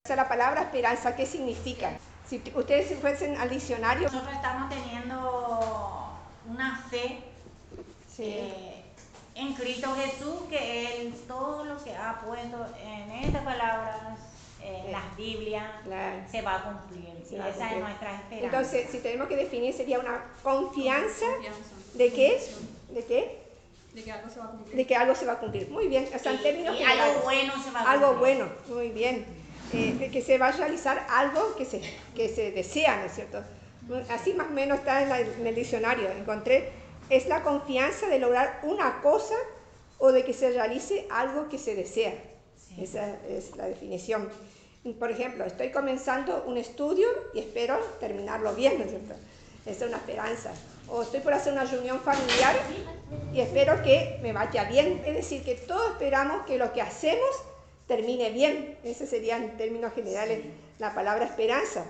O sea, la palabra esperanza, ¿qué significa? Si ustedes fuesen al diccionario... Nosotros estamos teniendo una fe en Cristo Jesús, que Él todo lo que ha puesto en estas palabras, en las Biblias, se va a cumplir. Y esa es nuestra esperanza. Entonces, si tenemos que definir, sería una confianza. ¿De qué? ¿De qué? De que algo se va a cumplir. De que algo se va a cumplir. Muy bien. O sea, en términos generales, algo bueno se va a cumplir. Algo bueno, muy bien. De que se va a realizar algo que se desea, ¿no es cierto? Así más o menos está en el diccionario. Encontré, es la confianza de lograr una cosa o de que se realice algo que se desea. Sí. Esa es la definición. Por ejemplo, estoy comenzando un estudio y espero terminarlo bien, ¿no es cierto? Esa es una esperanza. O estoy por hacer una reunión familiar y espero que me vaya bien. Es decir, que todos esperamos que lo que hacemos termine bien. Ese sería en términos generales la palabra esperanza.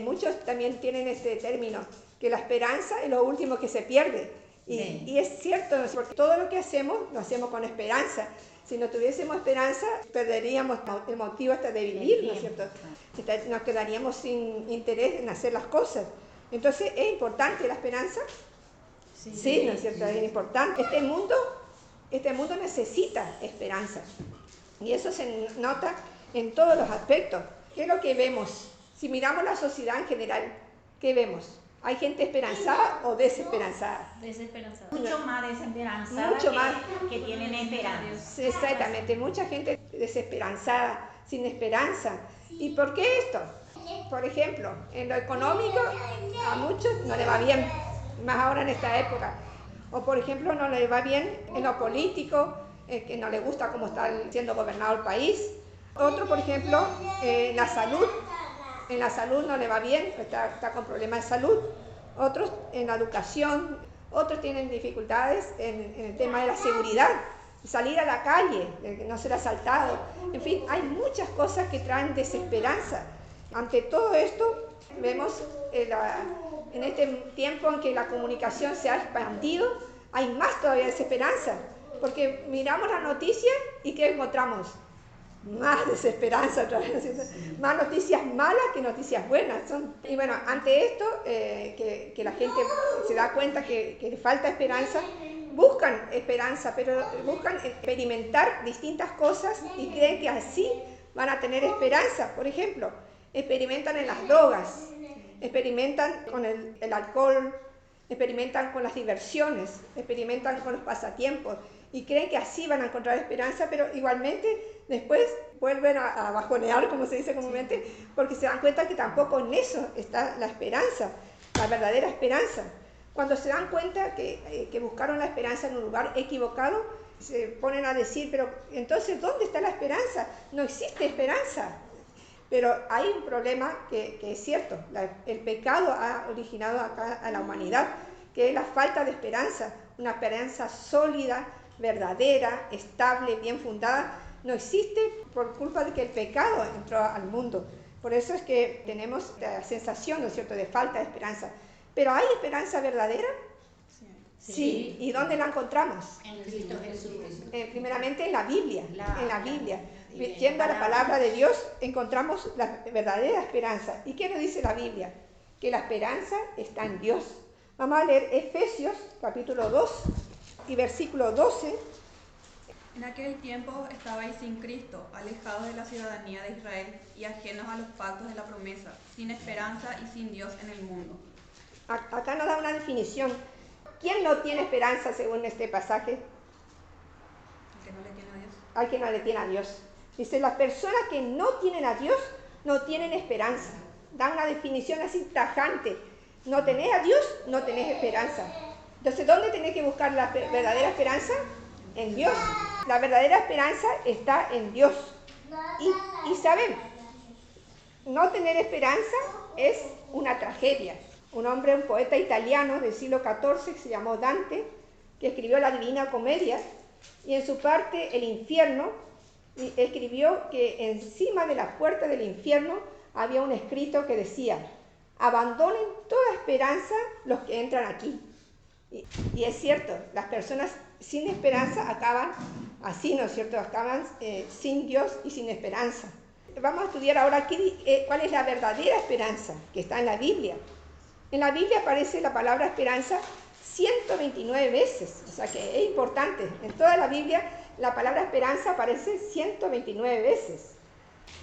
Muchos también tienen este término, que la esperanza es lo último que se pierde. Y es cierto, porque todo lo que hacemos lo hacemos con esperanza. Si no tuviésemos esperanza, perderíamos el motivo hasta de vivir, ¿no es cierto? Nos quedaríamos sin interés en hacer las cosas. Entonces, ¿es importante la esperanza? Sí, ¿no es cierto? Es importante. Este mundo necesita esperanza. Y eso se nota en todos los aspectos. ¿Qué es lo que vemos? Si miramos la sociedad en general, ¿qué vemos? ¿Hay gente esperanzada o desesperanzada? Desesperanzada. Mucho más desesperanzada que tienen esperanza. Exactamente, mucha gente desesperanzada, sin esperanza. ¿Y por qué esto? Por ejemplo, en lo económico a muchos no le va bien, más ahora en esta época. O por ejemplo no le va bien en lo político, que no le gusta cómo está siendo gobernado el país. Otro, por ejemplo, en la salud. En la salud no le va bien, está con problemas de salud. Otros en la educación, otros tienen dificultades en el tema de la seguridad, salir a la calle, no ser asaltado. En fin, hay muchas cosas que traen desesperanza. Ante todo esto, vemos en este tiempo en que la comunicación se ha expandido, hay más todavía desesperanza, porque miramos las noticias y ¿qué encontramos? Más desesperanza otra vez, más noticias malas que noticias buenas son. Y bueno, ante esto, que la gente se da cuenta que le falta esperanza, buscan esperanza, pero buscan experimentar distintas cosas y creen que así van a tener esperanza. Por ejemplo, experimentan en las drogas, experimentan con el alcohol, experimentan con las diversiones, experimentan con los pasatiempos y creen que así van a encontrar esperanza, pero igualmente después vuelven a bajonear, como se dice comúnmente, porque se dan cuenta que tampoco en eso está la esperanza, la verdadera esperanza. Cuando se dan cuenta que buscaron la esperanza en un lugar equivocado, se ponen a decir, pero entonces, ¿dónde está la esperanza? No existe esperanza. Pero hay un problema que es cierto, el pecado ha originado acá a la humanidad, que es la falta de esperanza, una esperanza sólida, verdadera, estable, bien fundada, no existe por culpa de que el pecado entró al mundo. Por eso es que tenemos la sensación, ¿no es cierto?, de falta de esperanza. ¿Pero hay esperanza verdadera? Sí. ¿Y dónde la encontramos? En Cristo Jesús. Primeramente en la Biblia, Yendo a la palabra de Dios encontramos la verdadera esperanza. ¿Y qué nos dice la Biblia? Que la esperanza está en Dios. Vamos a leer Efesios capítulo 2 y versículo 12. En aquel tiempo estabais sin Cristo, alejados de la ciudadanía de Israel y ajenos a los pactos de la promesa, sin esperanza y sin Dios en el mundo. Acá nos da una definición. ¿Quién no tiene esperanza según este pasaje? El que no le tiene a Dios. Al que no le tiene a Dios. Dice, las personas que no tienen a Dios no tienen esperanza. Da una definición así tajante. No tenés a Dios, no tenés esperanza. Entonces, ¿dónde tenés que buscar la verdadera esperanza? En Dios. La verdadera esperanza está en Dios. Y saben, no tener esperanza es una tragedia. Un poeta italiano del siglo XIV que se llamó Dante, que escribió la Divina Comedia, y en su parte El infierno, escribió que encima de la puerta del infierno había un escrito que decía: abandonen toda esperanza los que entran aquí. Y es cierto, las personas sin esperanza acaban así, ¿no es cierto? Acaban sin Dios y sin esperanza. Vamos a estudiar ahora aquí cuál es la verdadera esperanza que está en la Biblia. En la Biblia aparece la palabra esperanza 129 veces, o sea que es importante. En toda la Biblia la palabra esperanza aparece 129 veces.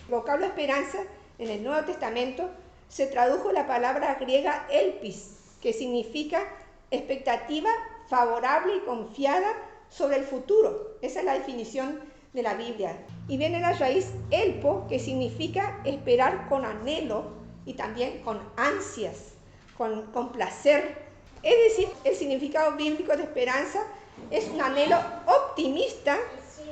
El vocablo esperanza en el Nuevo Testamento se tradujo la palabra griega elpis, que significa expectativa favorable y confiada sobre el futuro. Esa es la definición de la Biblia. Y viene la raíz elpo, que significa esperar con anhelo y también con ansias, con placer. Es decir, el significado bíblico de esperanza es un anhelo optimista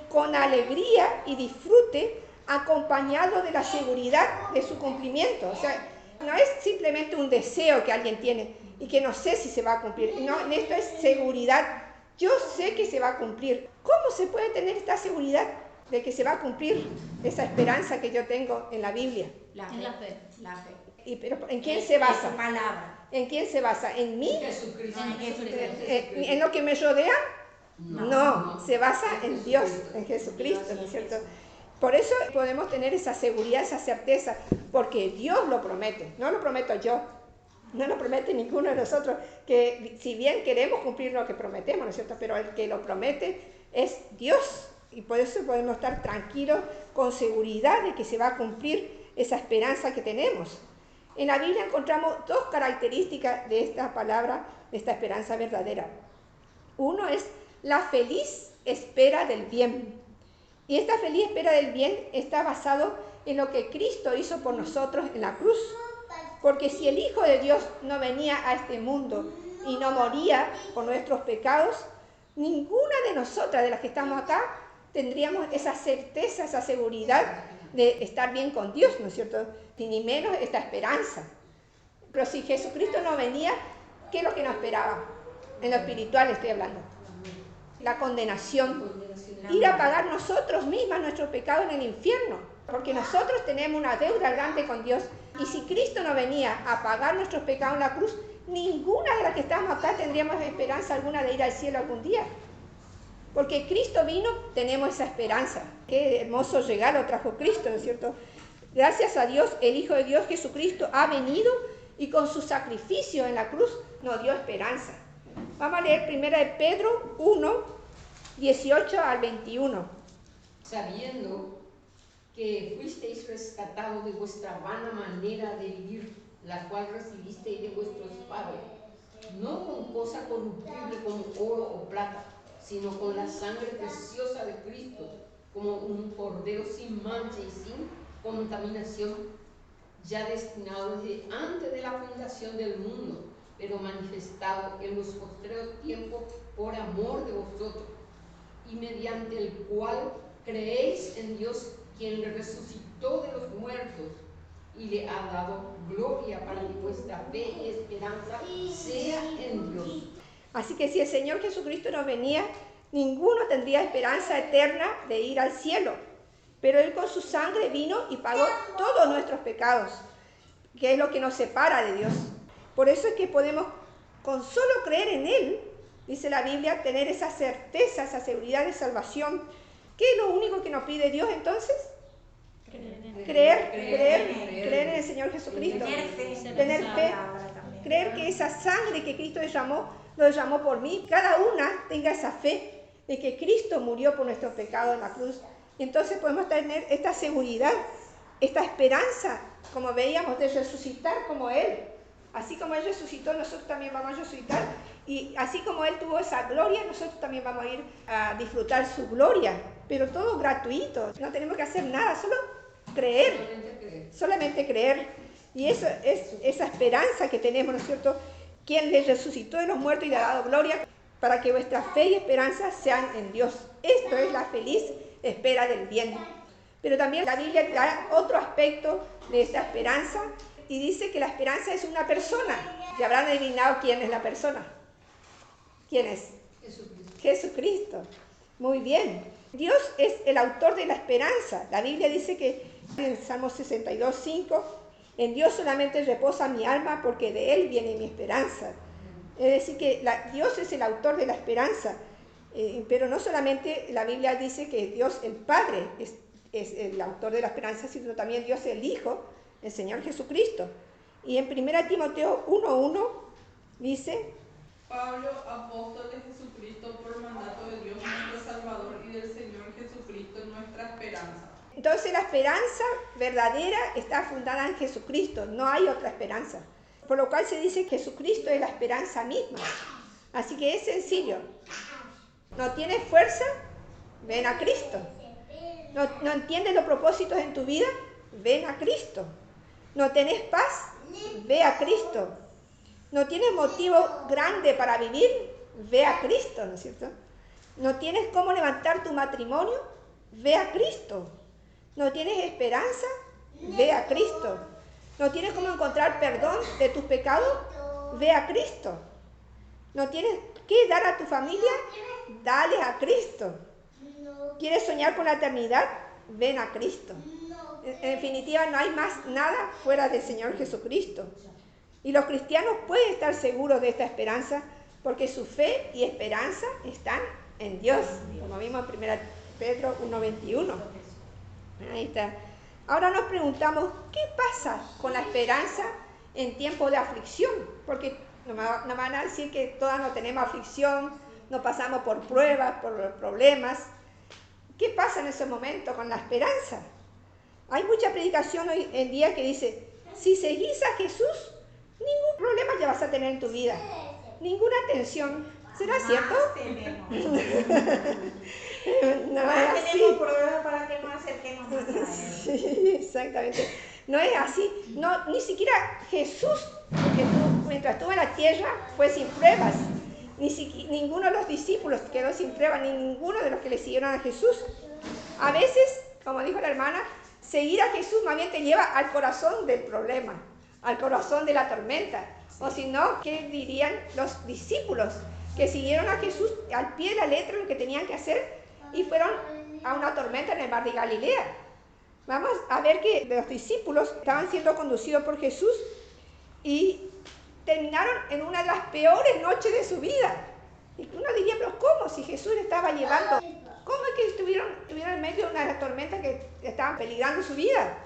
con alegría y disfrute, acompañado de la seguridad de su cumplimiento. O sea, no es simplemente un deseo que alguien tiene y que no sé si se va a cumplir. No, esto es seguridad. Yo sé que se va a cumplir. ¿Cómo se puede tener esta seguridad de que se va a cumplir esa esperanza que yo tengo en la Biblia? La fe. Pero ¿en quién se basa? En palabra. ¿En quién se basa? ¿En mí? Jesucristo. ¿En lo que me rodea? No, se basa en Dios, en Jesucristo, ¿no es cierto? Por eso podemos tener esa seguridad, esa certeza, porque Dios lo promete, no lo prometo yo, no lo promete ninguno de nosotros, que si bien queremos cumplir lo que prometemos, ¿no es cierto? Pero el que lo promete es Dios, y por eso podemos estar tranquilos con seguridad de que se va a cumplir esa esperanza que tenemos. En la Biblia encontramos dos características de esta palabra, de esta esperanza verdadera. Uno es la feliz espera del bien. Y esta feliz espera del bien está basado en lo que Cristo hizo por nosotros en la cruz. Porque si el Hijo de Dios no venía a este mundo y no moría por nuestros pecados, ninguna de nosotras, de las que estamos acá, tendríamos esa certeza, esa seguridad de estar bien con Dios, ¿no es cierto? Ni menos esta esperanza. Pero si Jesucristo no venía, ¿qué es lo que nos esperaba? En lo espiritual estoy hablando. La condenación. Ir a pagar nosotros mismos nuestros pecados en el infierno. Porque nosotros tenemos una deuda grande con Dios. Y si Cristo no venía a pagar nuestros pecados en la cruz, ninguna de las que estamos acá tendríamos esperanza alguna de ir al cielo algún día. Porque Cristo vino, tenemos esa esperanza. Qué hermoso regalo trajo Cristo, ¿no es cierto? Gracias a Dios, el Hijo de Dios, Jesucristo, ha venido y con su sacrificio en la cruz nos dio esperanza. Vamos a leer 1 de Pedro 1, 18 al 21. Sabiendo que fuisteis rescatados de vuestra vana manera de vivir, la cual recibisteis de vuestros padres, no con cosa corruptible como oro o plata, sino con la sangre preciosa de Cristo, como un cordero sin mancha y sin contaminación, ya destinado desde antes de la fundación del mundo, pero manifestado en los postreros tiempos por amor de vosotros, y mediante el cual creéis en Dios, quien le resucitó de los muertos y le ha dado gloria, para que vuestra fe y esperanza sea en Dios. Así que si el Señor Jesucristo no venía, ninguno tendría esperanza eterna de ir al cielo. Pero Él con su sangre vino y pagó todos nuestros pecados, que es lo que nos separa de Dios. Por eso es que podemos, con solo creer en Él, dice la Biblia, tener esa certeza, esa seguridad de salvación. ¿Qué es lo único que nos pide Dios entonces? Creer en el Señor Jesucristo. Tener fe. Creer que esa sangre que Cristo derramó, lo derramó por mí. Cada una tenga esa fe de que Cristo murió por nuestros pecados en la cruz. Y entonces podemos tener esta seguridad, esta esperanza, como veíamos, de resucitar como Él. Así como Él resucitó, nosotros también vamos a resucitar. Y así como Él tuvo esa gloria, nosotros también vamos a ir a disfrutar su gloria. Pero todo gratuito, no tenemos que hacer nada, solo creer. Solamente creer. Y eso es esa esperanza que tenemos, ¿no es cierto? Quien le resucitó de los muertos y le ha dado gloria, para que vuestra fe y esperanza sean en Dios. Esto es la feliz espera del bien. Pero también la Biblia da otro aspecto de esta esperanza y dice que la esperanza es una persona. ¿Ya habrán adivinado quién es la persona? ¿Quién es? Jesucristo. Muy bien. Dios es el autor de la esperanza. La Biblia dice que en Salmo 62, 5, en Dios solamente reposa mi alma, porque de Él viene mi esperanza. Es decir, que Dios es el autor de la esperanza. Pero no solamente la Biblia dice que Dios, el Padre, es es el autor de la esperanza, sino también Dios el Hijo, el Señor Jesucristo. Y en 1 Timoteo 1:1 dice: Pablo, apóstol de Jesucristo, por mandato de Dios nuestro Salvador y del Señor Jesucristo, nuestra esperanza. Entonces la esperanza verdadera está fundada en Jesucristo, no hay otra esperanza. Por lo cual se dice que Jesucristo es la esperanza misma. Así que es sencillo. ¿No tienes fuerza? Ven a Cristo. ¿No entiendes los propósitos en tu vida? Ven a Cristo. ¿No tenés paz? Ve a Cristo. ¿No tienes motivo grande para vivir? Ve a Cristo, ¿no es cierto? ¿No tienes cómo levantar tu matrimonio? Ve a Cristo. ¿No tienes esperanza? Ve a Cristo. ¿No tienes cómo encontrar perdón de tus pecados? Ve a Cristo. ¿No tienes qué dar a tu familia? Dale a Cristo. ¿Quieres soñar con la eternidad? Ven a Cristo. En definitiva, no hay más nada fuera del Señor Jesucristo. Y los cristianos pueden estar seguros de esta esperanza porque su fe y esperanza están en Dios, como vimos en 1 Pedro 1:21. Ahí está. Ahora nos preguntamos, ¿qué pasa con la esperanza en tiempos de aflicción? Porque nos van a decir que todas no tenemos aflicción, no pasamos por pruebas, por problemas. ¿Qué pasa en ese momento con la esperanza? Hay mucha predicación hoy en día que dice, si seguís a Jesús, ningún problema ya vas a tener en tu vida, ninguna tensión. ¿Será cierto? No es así. Tenemos problemas para que nos acerquemos más a Él. Sí, exactamente. No es así. No, ni siquiera Jesús, porque mientras estuvo en la tierra, fue sin pruebas. Ninguno de los discípulos quedó sin pruebas, ni ninguno de los que le siguieron a Jesús. A veces, como dijo la hermana, seguir a Jesús más bien te lleva al corazón del problema, al corazón de la tormenta. O si no, ¿qué dirían los discípulos que siguieron a Jesús al pie de la letra lo que tenían que hacer y fueron a una tormenta en el mar de Galilea? Vamos a ver que los discípulos estaban siendo conducidos por Jesús y terminaron en una de las peores noches de su vida. Y uno diría, pero ¿cómo? Si Jesús le estaba llevando, ¿cómo es que estuvieron en medio de una tormenta que estaban peligrando su vida?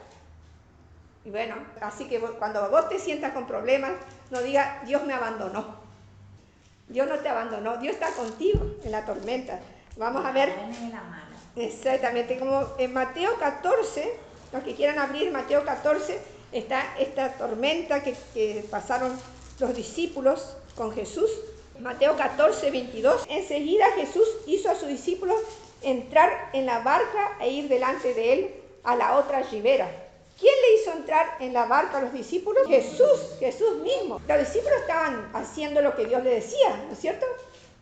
Y bueno, así que cuando vos te sientas con problemas, no digas, Dios me abandonó. Dios no te abandonó, Dios está contigo en la tormenta. Vamos a ver exactamente como en Mateo 14, los que quieran abrir Mateo 14, está esta tormenta que pasaron los discípulos con Jesús. Mateo 14:22. Enseguida Jesús hizo a sus discípulos entrar en la barca e ir delante de él a la otra ribera. ¿Quién le hizo entrar en la barca a los discípulos? Jesús mismo. Los discípulos estaban haciendo lo que Dios les decía, ¿no es cierto?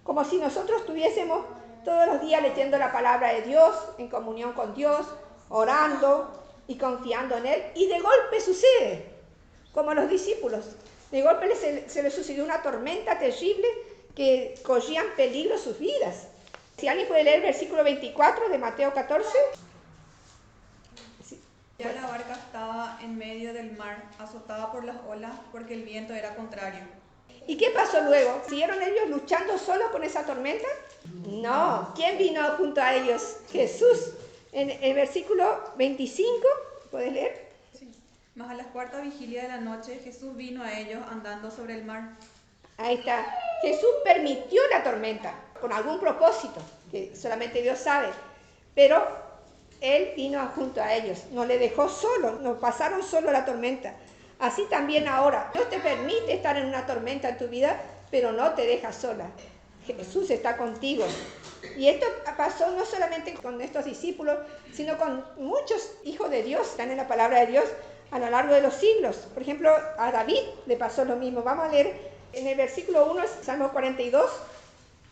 Como si nosotros estuviésemos todos los días leyendo la palabra de Dios, en comunión con Dios, orando y confiando en Él. Y de golpe sucede, como los discípulos. De golpe se les sucedió una tormenta terrible que corrían peligro sus vidas. Si alguien puede leer el versículo 24 de Mateo 14. Ya la barca estaba en medio del mar, azotada por las olas, porque el viento era contrario. ¿Y qué pasó luego? ¿Siguieron ellos luchando solo con esa tormenta? No. ¿Quién vino junto a ellos? Jesús. En el versículo 25, ¿puedes leer? Sí. Mas a la cuarta vigilia de la noche, Jesús vino a ellos andando sobre el mar. Ahí está. Jesús permitió la tormenta con algún propósito, que solamente Dios sabe. Pero Él vino junto a ellos, no le dejó solo, no pasaron solo la tormenta. Así también ahora, Dios te permite estar en una tormenta en tu vida, pero no te deja sola. Jesús está contigo. Y esto pasó no solamente con estos discípulos, sino con muchos hijos de Dios, que están en la palabra de Dios a lo largo de los siglos. Por ejemplo, a David le pasó lo mismo. Vamos a leer en el versículo 1, Salmo 42.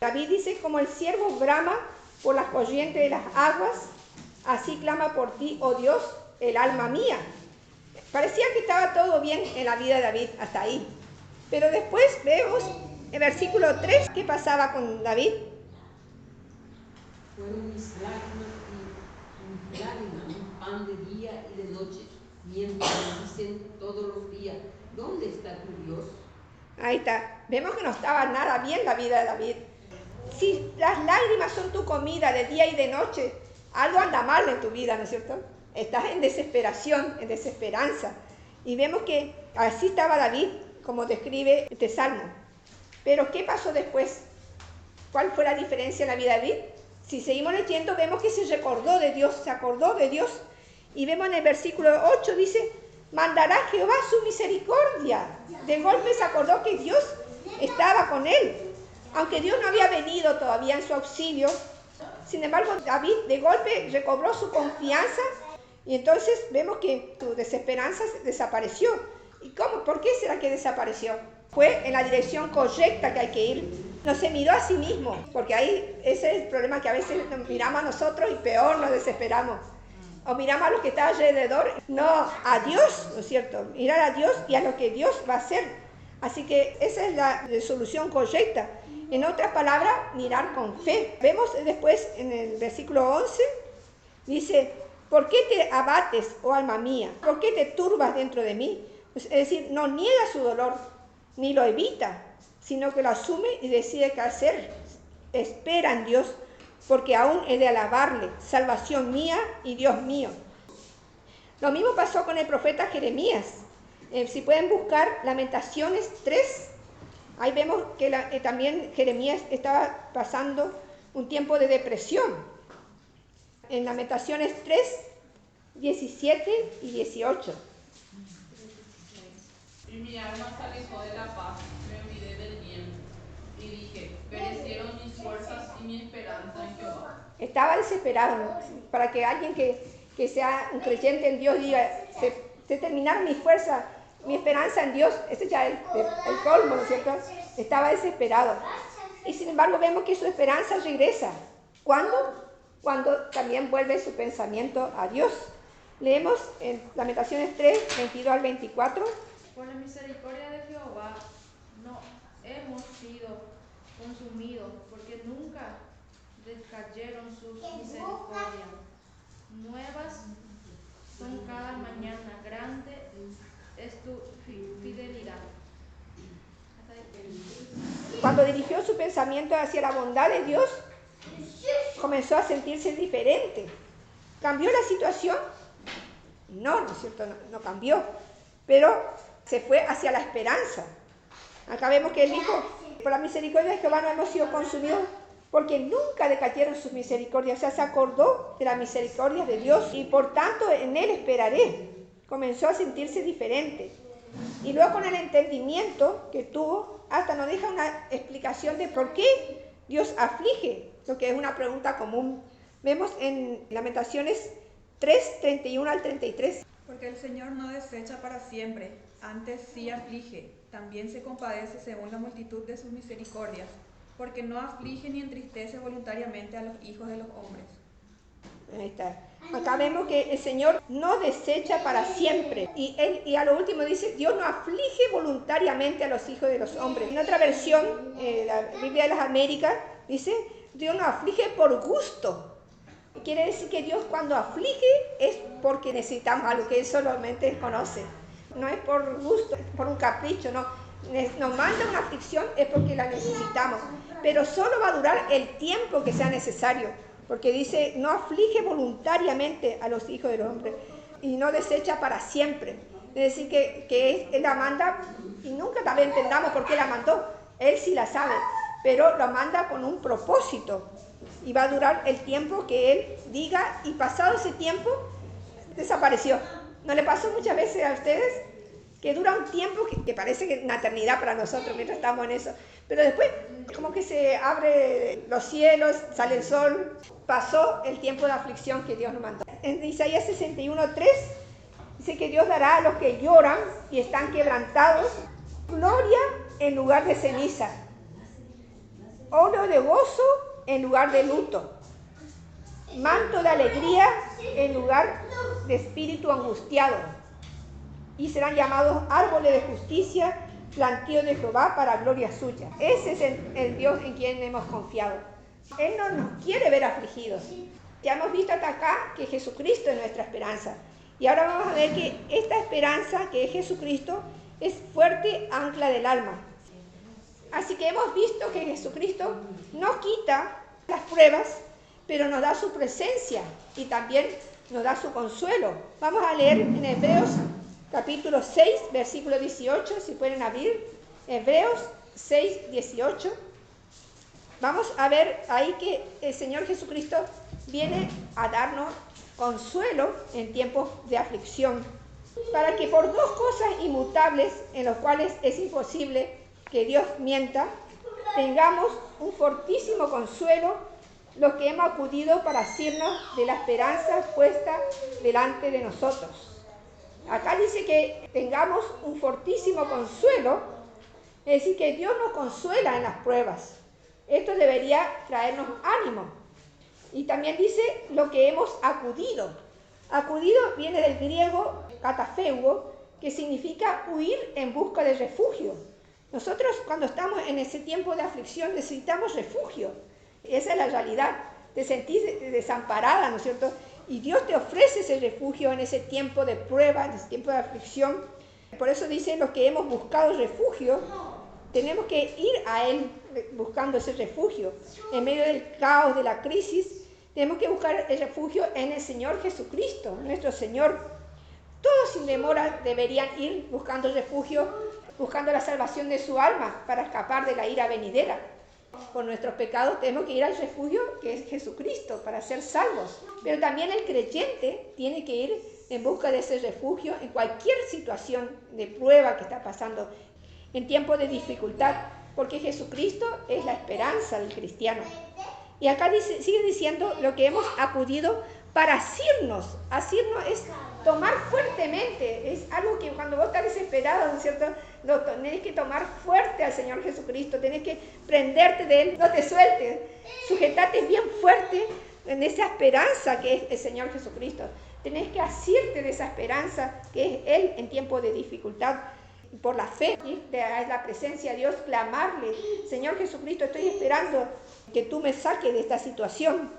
David dice, como el ciervo brama por las corrientes de las aguas, así clama por ti, oh Dios, el alma mía. Parecía que estaba todo bien en la vida de David hasta ahí. Pero después vemos en versículo 3 qué pasaba con David. Fueron mis lágrimas, un pan de día y de noche, mientras dicen todos los días, ¿dónde está tu Dios? Ahí está. Vemos que no estaba nada bien la vida de David. Si las lágrimas son tu comida de día y de noche, algo anda mal en tu vida, ¿no es cierto? Estás en desesperación, en desesperanza. Y vemos que así estaba David, como describe este salmo. Pero ¿qué pasó después? ¿Cuál fue la diferencia en la vida de David? Si seguimos leyendo, vemos que se recordó de Dios, se acordó de Dios. Y vemos en el versículo 8, dice, mandará Jehová su misericordia. De golpe se acordó que Dios estaba con él. Aunque Dios no había venido todavía en su auxilio, sin embargo, David de golpe recobró su confianza y entonces vemos que su desesperanza desapareció. ¿Y cómo? ¿Por qué será que desapareció? Fue en la dirección correcta que hay que ir. No se miró a sí mismo, porque ahí ese es el problema, que a veces nos miramos a nosotros y peor nos desesperamos. O miramos a lo que está alrededor, no a Dios, ¿no es cierto? Mirar a Dios y a lo que Dios va a hacer. Así que esa es la solución correcta. En otras palabras, mirar con fe. Vemos después en el versículo 11, dice, ¿por qué te abates, oh alma mía? ¿Por qué te turbas dentro de mí? Es decir, no niega su dolor, ni lo evita, sino que lo asume y decide qué hacer. Espera en Dios, porque aún he de alabarle, salvación mía y Dios mío. Lo mismo pasó con el profeta Jeremías. Si pueden buscar Lamentaciones 3, ahí vemos que también Jeremías estaba pasando un tiempo de depresión. En Lamentaciones 3, 17 y 18. Y mi alma se alejó de la paz, me olvidé del bien. Y dije, perecieron mis fuerzas y mi esperanza en Jehová. Estaba desesperado, ¿no? Para que alguien que sea un creyente en Dios diga, se terminaron mis fuerzas, mi esperanza en Dios. Ese ya es el colmo, ¿no es cierto? Estaba desesperado. Y sin embargo vemos que su esperanza regresa. ¿Cuándo? Cuando también vuelve su pensamiento a Dios. Leemos en Lamentaciones 3, 22 al 24. Por la misericordia de Jehová no hemos sido consumidos, porque nunca decayeron sus misericordias. Nuevas son cada mañana, grande es tu fidelidad. Cuando dirigió su pensamiento hacia la bondad de Dios, comenzó a sentirse diferente. ¿Cambió la situación? No, ¿no es cierto? No cambió, pero se fue hacia la esperanza. Acá vemos que él dijo, por la misericordia de Jehová no hemos sido consumidos, porque nunca decayeron sus misericordias. O sea, se acordó de la misericordia de Dios y por tanto en él esperaré. Comenzó a sentirse diferente. Y luego con el entendimiento que tuvo, hasta nos deja una explicación de por qué Dios aflige, lo que es una pregunta común. Vemos en Lamentaciones 3, 31 al 33. Porque el Señor no desecha para siempre, antes sí aflige, también se compadece según la multitud de sus misericordias, porque no aflige ni entristece voluntariamente a los hijos de los hombres. Ahí está. Acá vemos que el Señor no desecha para siempre. Y a lo último dice, Dios no aflige voluntariamente a los hijos de los hombres. En otra versión, la Biblia de las Américas, dice, Dios no aflige por gusto. Quiere decir que Dios cuando aflige es porque necesitamos algo que Él solamente conoce. No es por gusto, por un capricho, no. Nos manda una aflicción es porque la necesitamos. Pero solo va a durar el tiempo que sea necesario. Porque dice, no aflige voluntariamente a los hijos de los hombres y no desecha para siempre. Es decir, que Él la manda y nunca tal vez entendamos por qué la mandó. Él sí la sabe, pero la manda con un propósito. Y va a durar el tiempo que Él diga, y pasado ese tiempo, desapareció. ¿No le pasó muchas veces a ustedes? Que dura un tiempo que parece que es una eternidad para nosotros mientras estamos en eso. Pero después, como que se abren los cielos, sale el sol. Pasó el tiempo de aflicción que Dios nos mandó. En Isaías 61:3 dice que Dios dará a los que lloran y están quebrantados gloria en lugar de ceniza, oro de gozo en lugar de luto, manto de alegría en lugar de espíritu angustiado, y serán llamados árboles de justicia, plantío de Jehová para gloria suya. Ese es el Dios en quien hemos confiado. Él no nos quiere ver afligidos. Ya hemos visto hasta acá que Jesucristo es nuestra esperanza. Y ahora vamos a ver que esta esperanza que es Jesucristo es fuerte ancla del alma. Así que hemos visto que Jesucristo no quita las pruebas, pero nos da su presencia y también nos da su consuelo. Vamos a leer en Hebreos capítulo 6, versículo 18, si pueden abrir, Hebreos 6, 18. Vamos a ver ahí que el Señor Jesucristo viene a darnos consuelo en tiempos de aflicción, para que por dos cosas inmutables en las cuales es imposible que Dios mienta, tengamos un fortísimo consuelo los que hemos acudido para asirnos de la esperanza puesta delante de nosotros. Acá dice que tengamos un fortísimo consuelo, es decir, que Dios nos consuela en las pruebas. Esto debería traernos ánimo. Y también dice lo que hemos acudido. Acudido viene del griego katafeuo, que significa huir en busca de refugio. Nosotros cuando estamos en ese tiempo de aflicción necesitamos refugio. Esa es la realidad. Te sentís desamparada, ¿no es cierto? Y Dios te ofrece ese refugio en ese tiempo de prueba, en ese tiempo de aflicción. Por eso dice los que hemos buscado refugio, tenemos que ir a Él buscando ese refugio. En medio del caos, de la crisis, tenemos que buscar el refugio en el Señor Jesucristo, nuestro Señor. Todos sin demora deberían ir buscando refugio, buscando la salvación de su alma para escapar de la ira venidera. Por nuestros pecados tenemos que ir al refugio que es Jesucristo para ser salvos. Pero también el creyente tiene que ir en busca de ese refugio en cualquier situación de prueba que está pasando, en tiempos de dificultad, porque Jesucristo es la esperanza del cristiano. Y acá sigue diciendo lo que hemos acudido para asirnos. Asirnos es tomar fuertemente, es algo que cuando vos estás desesperado, ¿no es cierto? Tenés que tomar fuerte al Señor Jesucristo, tenés que prenderte de Él, no te sueltes, sujetarte bien fuerte en esa esperanza que es el Señor Jesucristo. Tenés que asirte de esa esperanza que es Él en tiempo de dificultad. Por la fe, ir a la presencia de Dios, clamarle, Señor Jesucristo, estoy esperando que tú me saques de esta situación.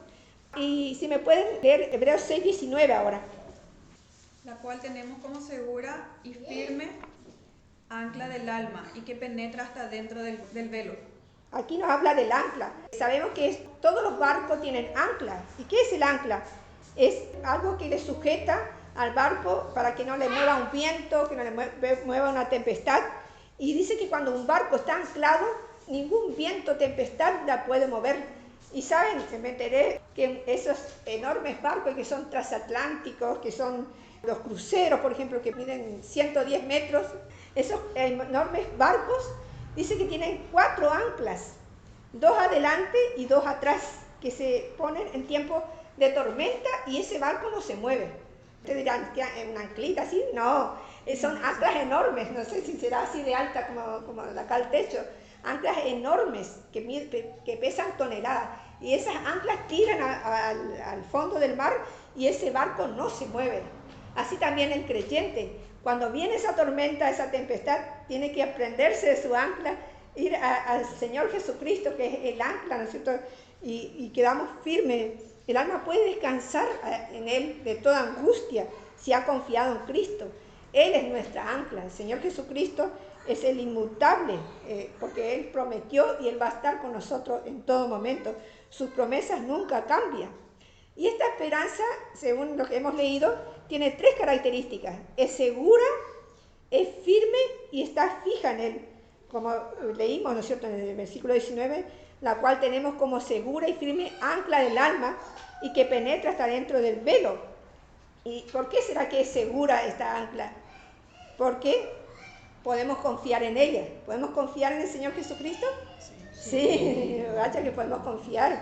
Y si me pueden leer Hebreos 6, 19 ahora. La cual tenemos como segura y firme ancla del alma y que penetra hasta dentro del velo. Aquí nos habla del ancla. Sabemos que todos los barcos tienen ancla. ¿Y qué es el ancla? Es algo que le sujeta al barco para que no le mueva un viento, que no le mueva una tempestad. Y dice que cuando un barco está anclado, ningún viento, tempestad la puede mover. Y saben, me enteré que esos enormes barcos que son transatlánticos, que son los cruceros, por ejemplo, que miden 110 metros, esos enormes barcos, dice que tienen 4 anclas, 2 adelante y 2 atrás, que se ponen en tiempo de tormenta y ese barco no se mueve. Ustedes dirán, ¿qué, una anclita así? No, son anclas enormes, no sé si será así de alta como de acá al techo, anclas enormes que pesan toneladas. Y esas anclas tiran al fondo del mar y ese barco no se mueve. Así también el creyente, cuando viene esa tormenta, esa tempestad, tiene que aprenderse de su ancla, ir al Señor Jesucristo, que es el ancla, ¿no es cierto? Y quedamos firmes. El alma puede descansar en Él de toda angustia si ha confiado en Cristo. Él es nuestra ancla. El Señor Jesucristo es el inmutable, porque Él prometió y Él va a estar con nosotros en todo momento. Sus promesas nunca cambian. Y esta esperanza, según lo que hemos leído, tiene 3 características. Es segura, es firme y está fija en Él. Como leímos, ¿no es cierto?, en el versículo 19, la cual tenemos como segura y firme ancla del alma y que penetra hasta dentro del velo. ¿Y por qué será que es segura esta ancla? Porque podemos confiar en ella. ¿Podemos confiar en el Señor Jesucristo? Sí, vaya que podemos confiar.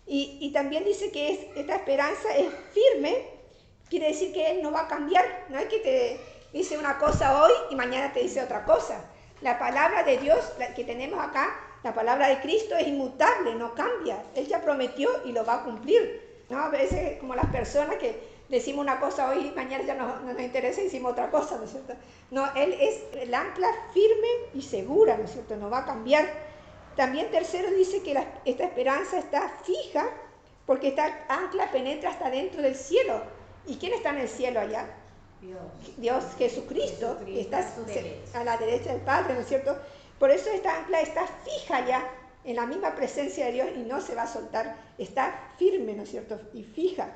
Y también dice que esta esperanza es firme, quiere decir que Él no va a cambiar. No es que te dice una cosa hoy y mañana te dice otra cosa. La palabra de Dios que tenemos acá, la palabra de Cristo es inmutable, no cambia. Él ya prometió y lo va a cumplir. ¿No? A veces como las personas que decimos una cosa hoy y mañana ya no nos interesa y decimos otra cosa, ¿no es cierto? No, Él es el ancla firme y segura, ¿no es cierto? No va a cambiar. También tercero dice que esta esperanza está fija porque esta ancla penetra hasta dentro del cielo. ¿Y quién está en el cielo allá? Dios, Jesucristo, que está a la derecha del Padre, ¿no es cierto? Por eso esta ancla está fija ya en la misma presencia de Dios y no se va a soltar, está firme, ¿no es cierto? Y fija,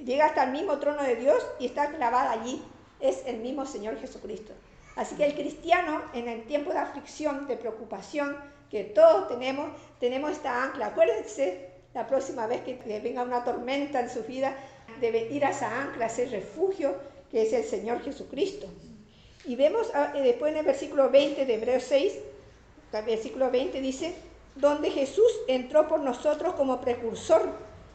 llega hasta el mismo trono de Dios y está clavada allí, es el mismo Señor Jesucristo. Así que el cristiano en el tiempo de aflicción, de preocupación, que todos tenemos esta ancla. Acuérdense, la próxima vez que venga una tormenta en su vida, debe ir a esa ancla, a ese refugio que es el Señor Jesucristo. Y vemos después en el versículo 20 de Hebreos 6, el versículo 20 dice, donde Jesús entró por nosotros como precursor,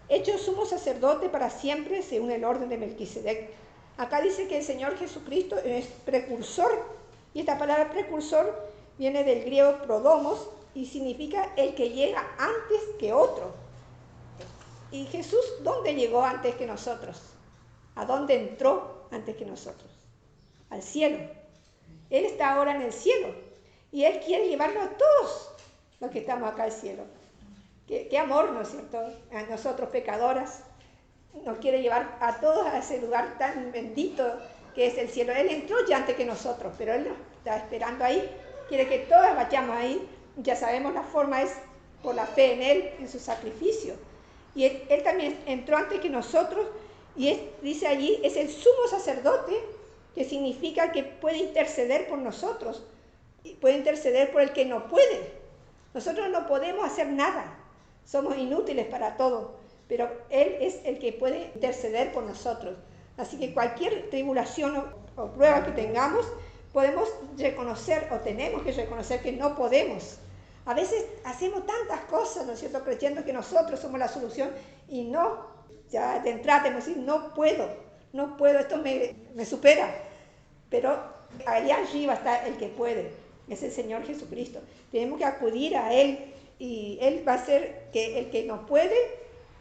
hecho sumo sacerdote para siempre según el orden de Melquisedec. Acá dice que el Señor Jesucristo es precursor, y esta palabra precursor viene del griego prodomos y significa el que llega antes que otro. ¿Y Jesús dónde llegó antes que nosotros? ¿A dónde entró antes que nosotros? Al cielo. Él está ahora en el cielo y Él quiere llevarnos a todos los que estamos acá al cielo. Qué amor, ¿no es cierto? A nosotros pecadoras. Nos quiere llevar a todos a ese lugar tan bendito que es el cielo. Él entró ya antes que nosotros, pero Él nos está esperando ahí. Quiere que todos vayamos ahí. Ya sabemos la forma es por la fe en Él, en su sacrificio. Y Él también entró antes que nosotros y dice allí, es el sumo sacerdote, que significa que puede interceder por nosotros. Y puede interceder por el que no puede. Nosotros no podemos hacer nada. Somos inútiles para todo. Pero Él es el que puede interceder por nosotros. Así que cualquier tribulación o prueba que tengamos, podemos reconocer o tenemos que reconocer que no podemos. A veces hacemos tantas cosas, ¿no es cierto?, creyendo que nosotros somos la solución y no, ya de entrada tenemos que decir, no puedo, esto me supera. Pero allá arriba está el que puede, es el Señor Jesucristo. Tenemos que acudir a Él y Él va a ser que el que no puede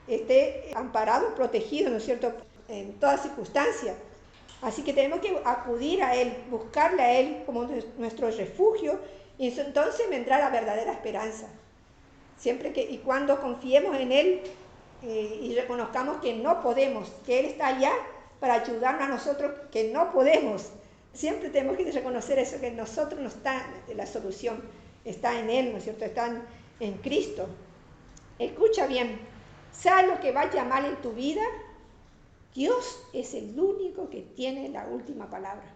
esté amparado, protegido, ¿no es cierto?, en toda circunstancia. Así que tenemos que acudir a Él, buscarle a Él como nuestro refugio, y entonces vendrá la verdadera esperanza. Siempre y cuando confiemos en Él y reconozcamos que no podemos, que Él está allá para ayudarnos a nosotros que no podemos. Siempre tenemos que reconocer eso, que en nosotros no está la solución, está en Él, ¿no es cierto?, está en Cristo. Escucha bien, ¿sabes lo que va a llamar en tu vida? Dios es el único que tiene la última palabra.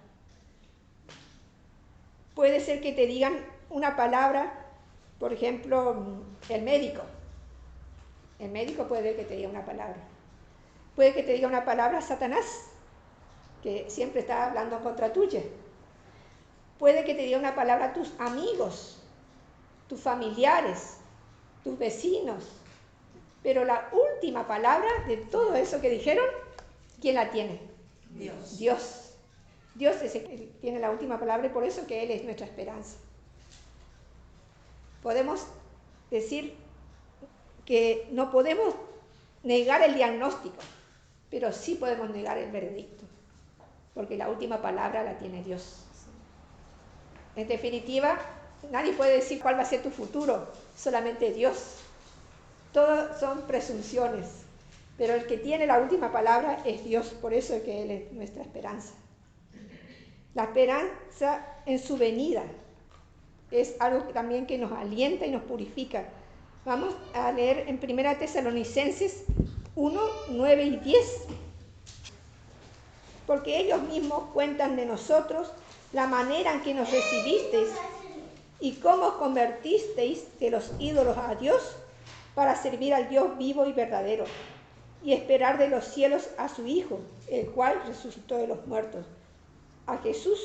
Puede ser que te digan una palabra, por ejemplo, el médico. El médico puede que te diga una palabra. Puede que te diga una palabra Satanás, que siempre está hablando contra tuya. Puede que te diga una palabra tus amigos, tus familiares, tus vecinos. Pero la última palabra de todo eso que dijeron, ¿quién la tiene? Dios. Dios es el que tiene la última palabra y por eso que Él es nuestra esperanza. Podemos decir que no podemos negar el diagnóstico, pero sí podemos negar el veredicto, porque la última palabra la tiene Dios. En definitiva, nadie puede decir cuál va a ser tu futuro, solamente Dios. Todos son presunciones, pero el que tiene la última palabra es Dios, por eso es que Él es nuestra esperanza. La esperanza en su venida es algo también que nos alienta y nos purifica. Vamos a leer en 1 Tesalonicenses 1, 9 y 10. Porque ellos mismos cuentan de nosotros la manera en que nos recibisteis y cómo os convertisteis de los ídolos a Dios para servir al Dios vivo y verdadero y esperar de los cielos a su Hijo, el cual resucitó de los muertos, a Jesús,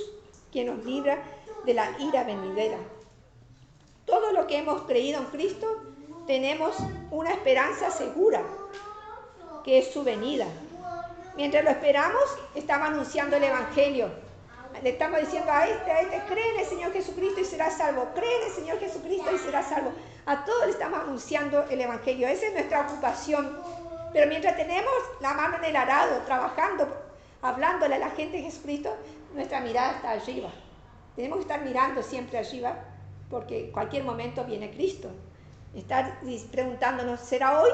quien nos libra de la ira venidera. Todo lo que hemos creído en Cristo, tenemos una esperanza segura, que es su venida. Mientras lo esperamos, estamos anunciando el Evangelio. Le estamos diciendo a este, cree en el Señor Jesucristo y será salvo. Cree en el Señor Jesucristo y será salvo. A todos le estamos anunciando el Evangelio. Esa es nuestra ocupación. Pero mientras tenemos la mano en el arado, trabajando, hablándole a la gente de Jesucristo, nuestra mirada está arriba. Tenemos que estar mirando siempre arriba, porque en cualquier momento viene Cristo. Estar preguntándonos, ¿será hoy?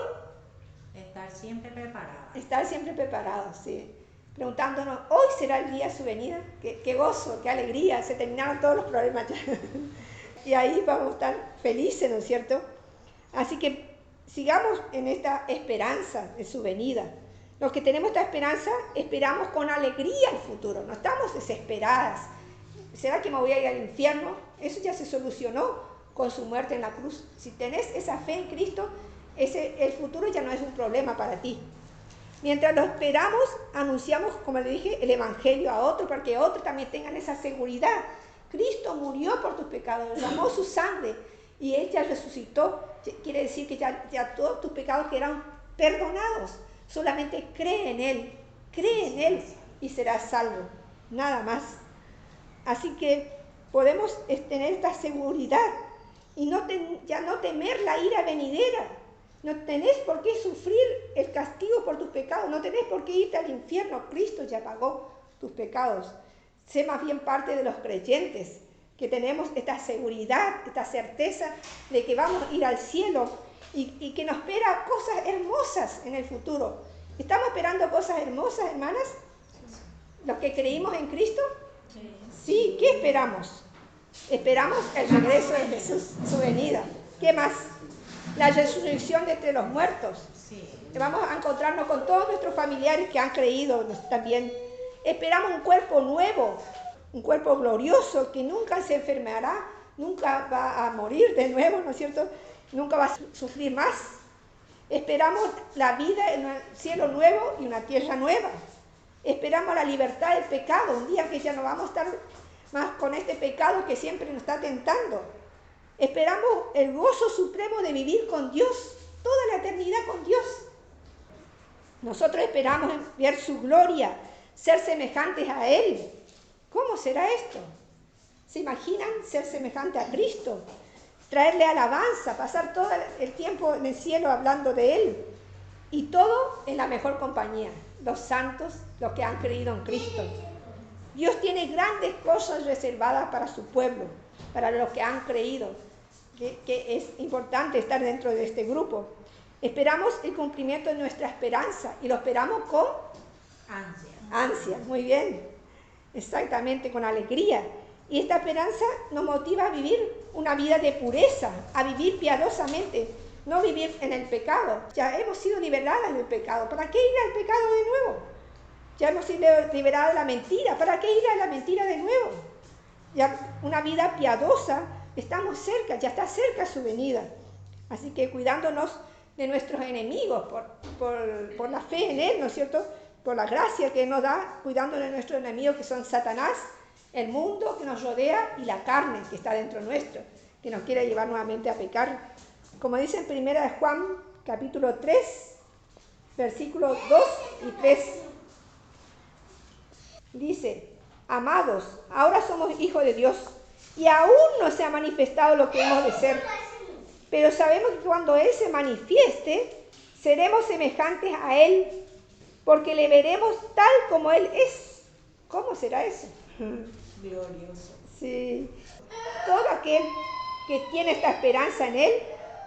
Estar siempre preparado. Estar siempre preparados, sí. Preguntándonos, ¿hoy será el día de su venida? Qué gozo, qué alegría, se terminaron todos los problemas ya. Y ahí vamos a estar felices, ¿no es cierto? Así que sigamos en esta esperanza de su venida. Los que tenemos esta esperanza, esperamos con alegría el futuro, no estamos desesperadas. ¿Será que me voy a ir al infierno? Eso ya se solucionó con su muerte en la cruz. Si tenés esa fe en Cristo, el futuro ya no es un problema para ti. Mientras lo esperamos, anunciamos, como le dije, el Evangelio a otros, para que otros también tengan esa seguridad. Cristo murió por tus pecados, derramó su sangre y Él ya resucitó. Quiere decir que ya todos tus pecados quedaron perdonados. Solamente cree en Él y serás salvo, nada más. Así que podemos tener esta seguridad y ya no temer la ira venidera. No tenés por qué sufrir el castigo por tus pecados, no tenés por qué irte al infierno. Cristo ya pagó tus pecados. Sé más bien parte de los creyentes, que tenemos esta seguridad, esta certeza de que vamos a ir al cielo y que nos espera cosas hermosas en el futuro. ¿Estamos esperando cosas hermosas, hermanas? ¿Los que creímos en Cristo? Sí, ¿qué esperamos? Esperamos el regreso de Jesús, su venida. ¿Qué más? La resurrección de entre los muertos. Sí. Vamos a encontrarnos con todos nuestros familiares que han creído también. Esperamos un cuerpo nuevo, un cuerpo glorioso que nunca se enfermará, nunca va a morir de nuevo, ¿no es cierto? Nunca va a sufrir más. Esperamos la vida en un cielo nuevo y una tierra nueva. Esperamos la libertad del pecado, un día que ya no vamos a estar más con este pecado que siempre nos está tentando. Esperamos el gozo supremo de vivir con Dios, toda la eternidad con Dios. Nosotros esperamos ver su gloria, ser semejantes a Él. ¿Cómo será esto? ¿Se imaginan ser semejante a Cristo? Traerle alabanza, pasar todo el tiempo en el cielo hablando de Él. Y todo en la mejor compañía, los santos, los que han creído en Cristo. Dios tiene grandes cosas reservadas para su pueblo, para los que han creído, que es importante estar dentro de este grupo. Esperamos el cumplimiento de nuestra esperanza y lo esperamos con ansia. Muy bien, exactamente, con alegría. Y esta esperanza nos motiva a vivir una vida de pureza, a vivir piadosamente, no vivir en el pecado. Ya hemos sido liberadas del pecado. ¿Para qué ir al pecado de nuevo? Ya hemos sido liberadas de la mentira. ¿Para qué ir a la mentira de nuevo? Ya una vida piadosa, estamos cerca, ya está cerca su venida. Así que cuidándonos de nuestros enemigos por la fe en Él, ¿no es cierto? Por la gracia que nos da, cuidándonos de nuestros enemigos que son Satanás, el mundo que nos rodea y la carne que está dentro nuestro, que nos quiere llevar nuevamente a pecar. Como dice en 1 Juan, capítulo 3, versículos 2 y 3. Dice: amados, ahora somos hijos de Dios y aún no se ha manifestado lo que hemos de ser. Pero sabemos que cuando Él se manifieste, seremos semejantes a Él, porque le veremos tal como Él es. ¿Cómo será eso? Glorioso. Sí. Todo aquel que tiene esta esperanza en Él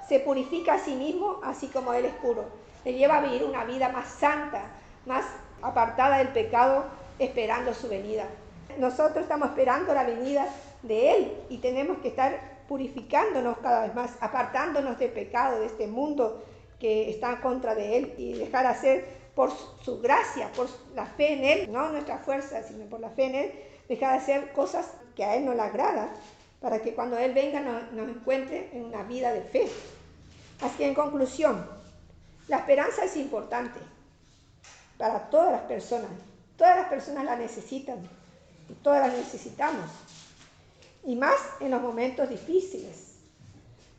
se purifica a sí mismo, así como Él es puro. Le lleva a vivir una vida más santa, más apartada del pecado, esperando su venida. Nosotros estamos esperando la venida de Él y tenemos que estar purificándonos cada vez más, apartándonos del pecado, de este mundo que está en contra de Él, y dejar hacer por su gracia, por la fe en Él, no nuestra fuerza, sino por la fe en Él, dejar de hacer cosas que a Él no le agradan, para que cuando Él venga nos encuentre en una vida de fe. Así que en conclusión, la esperanza es importante para todas las personas la necesitan, y todas las necesitamos, y más en los momentos difíciles.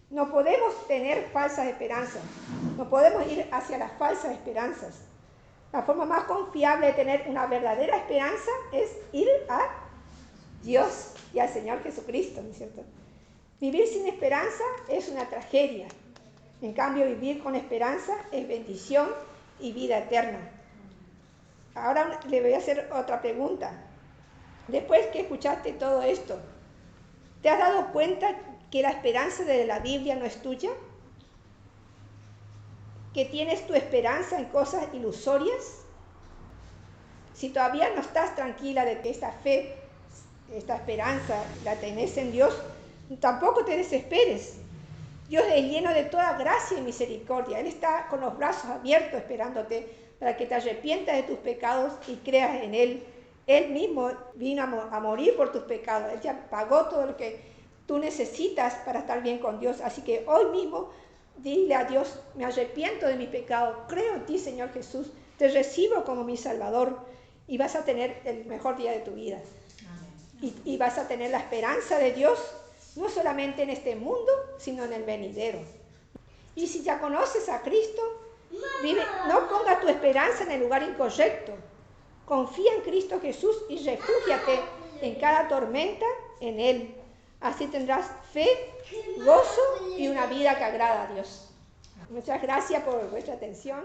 No podemos tener falsas esperanzas, no podemos ir hacia las falsas esperanzas. La forma más confiable de tener una verdadera esperanza es ir a Dios y al Señor Jesucristo, ¿no es cierto? Vivir sin esperanza es una tragedia. En cambio, vivir con esperanza es bendición y vida eterna. Ahora le voy a hacer otra pregunta. Después que escuchaste todo esto, ¿te has dado cuenta que la esperanza de la Biblia no es tuya? ¿Que tienes tu esperanza en cosas ilusorias? Si todavía no estás tranquila de que esta fe, esta esperanza la tenés en Dios, tampoco te desesperes. Dios es lleno de toda gracia y misericordia. Él está con los brazos abiertos esperándote para que te arrepientas de tus pecados y creas en Él. Él mismo vino a morir por tus pecados. Él ya pagó todo lo que tú necesitas para estar bien con Dios. Así que hoy mismo dile a Dios, me arrepiento de mi pecado, creo en ti, Señor Jesús, te recibo como mi Salvador y vas a tener el mejor día de tu vida. Y vas a tener la esperanza de Dios, no solamente en este mundo, sino en el venidero. Y si ya conoces a Cristo, no pongas tu esperanza en el lugar incorrecto. Confía en Cristo Jesús y refúgiate en cada tormenta en Él. Así tendrás fe, gozo y una vida que agrada a Dios. Muchas gracias por vuestra atención.